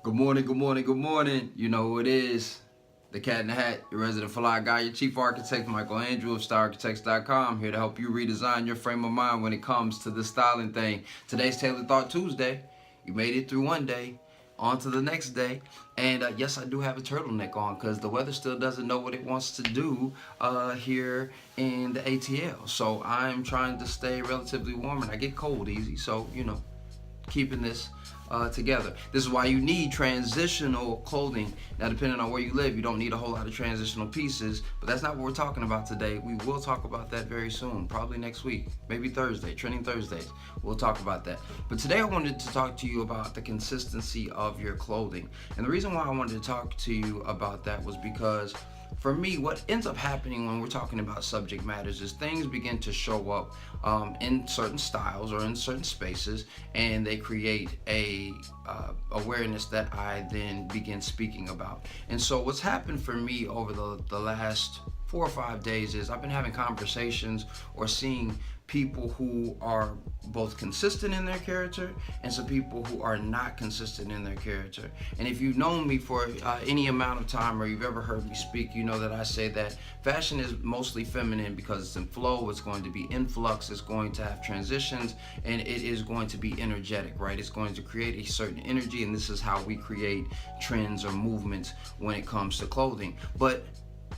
Good morning, good morning, good morning. You know who it is. The Cat in the Hat, your resident fly guy, your chief architect, Michael Andrew of StarArchitects.com, here to help you redesign your frame of mind when it comes to the styling thing. Today's Taylor Thought Tuesday. You made it through one day, on to the next day. And yes, I do have a turtleneck on because the weather still doesn't know what it wants to do here in the ATL. So I'm trying to stay relatively warm and I get cold easy. So, keeping this together. This is why you need transitional clothing. Now, depending on where you live, you don't need a whole lot of transitional pieces, but that's not what we're talking about today. We will talk about that very soon, probably next week, maybe Thursday, Trending Thursdays. We'll talk about that. But today I wanted to talk to you about the consistency of your clothing. And the reason why I wanted to talk to you about that was because for me, what ends up happening when we're talking about subject matters is things begin to show up in certain styles or in certain spaces, and they create a awareness that I then begin speaking about. And so what's happened for me over the last 4 or 5 days is I've been having conversations or seeing people who are both consistent in their character and some people who are not consistent in their character. And if you've known me for any amount of time or you've ever heard me speak, you know that I say that fashion is mostly feminine because it's in flow, it's going to be influx, it's going to have transitions, and it is going to be energetic, right? It's going to create a certain energy, and this is how we create trends or movements when it comes to clothing. But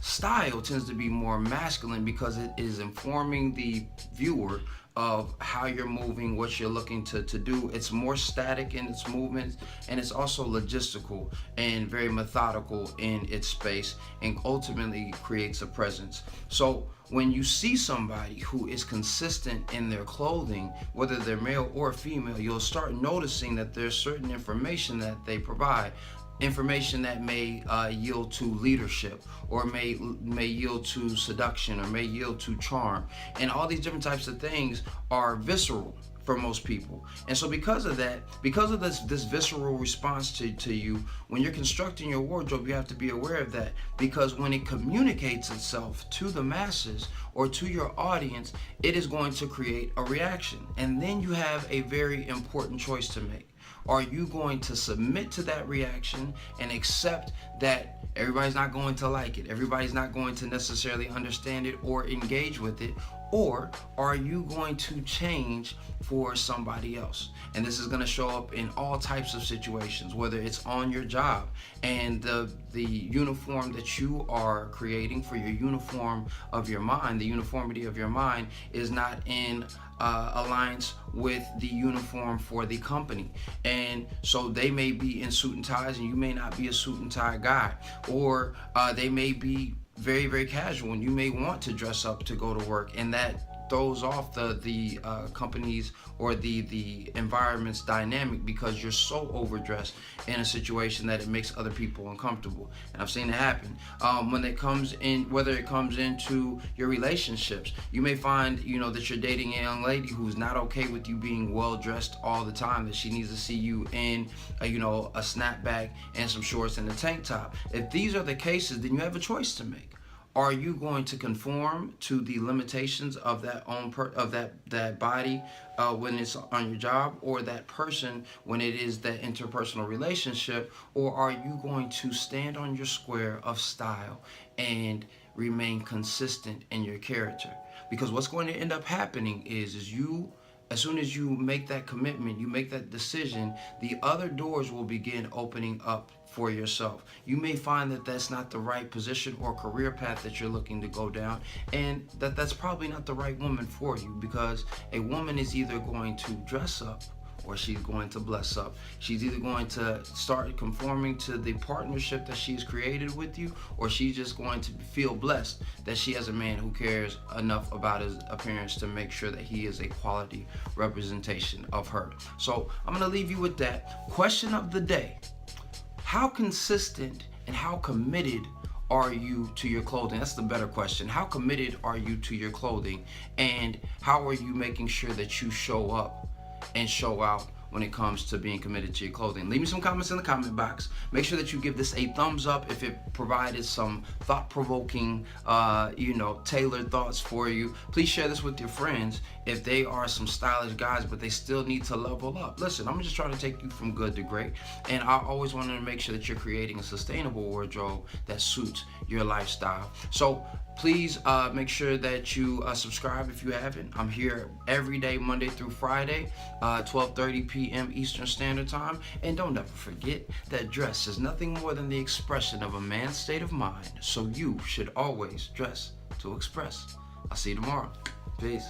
style tends to be more masculine because it is informing the viewer of how you're moving, what you're looking to do. It's more static in its movements, and it's also logistical and very methodical in its space, and ultimately creates a presence. So when you see somebody who is consistent in their clothing, whether they're male or female, you'll start noticing that there's certain information that they provide, information that may yield to leadership, or may yield to seduction, or may yield to charm. And all these different types of things are visceral for most people. And so because of that, because of this visceral response to you, when you're constructing your wardrobe, you have to be aware of that, because when it communicates itself to the masses or to your audience, it is going to create a reaction. And then you have a very important choice to make. Are you going to submit to that reaction and accept that everybody's not going to like it, everybody's not going to necessarily understand it or engage with it? Or are you going to change for somebody else? And this is going to show up in all types of situations, whether it's on your job and the uniform that you are creating for your uniform of your mind, the uniformity of your mind is not in alliance with the uniform for the company. And so they may be in suit and ties and you may not be a suit and tie guy, or they may be very, very casual and you may want to dress up to go to work, and that throws off the company's or the environment's dynamic because you're so overdressed in a situation that it makes other people uncomfortable. And I've seen it happen when it comes in, whether it comes into your relationships. You may find that you're dating a young lady who's not okay with you being well dressed all the time, that she needs to see you in a snapback and some shorts and a tank top. If these are the cases, then you have a choice to make. Are you going to conform to the limitations of that that body when it's on your job, or that person when it is that interpersonal relationship? Or are you going to stand on your square of style and remain consistent in your character? Because what's going to end up happening is you, as soon as you make that commitment, you make that decision, the other doors will begin opening up for yourself. You may find that that's not the right position or career path that you're looking to go down, and that's probably not the right woman for you, because a woman is either going to dress up or she's going to bless up. She's either going to start conforming to the partnership that she's created with you, or she's just going to feel blessed that she has a man who cares enough about his appearance to make sure that he is a quality representation of her. So I'm going to leave you with that. Question of the day: how consistent and how committed are you to your clothing? That's the better question. How committed are you to your clothing, and how are you making sure that you show up and show out when it comes to being committed to your clothing. Leave me some comments in the comment box. Make sure that you give this a thumbs up if it provided some thought-provoking, tailored thoughts for you. Please share this with your friends if they are some stylish guys, but they still need to level up. Listen, I'm just trying to take you from good to great, and I always want to make sure that you're creating a sustainable wardrobe that suits your lifestyle. So please make sure that you subscribe if you haven't. I'm here every day, Monday through Friday, 12:30 p.m. Eastern Standard Time. And don't ever forget that dress is nothing more than the expression of a man's state of mind. So you should always dress to express. I'll see you tomorrow. Peace.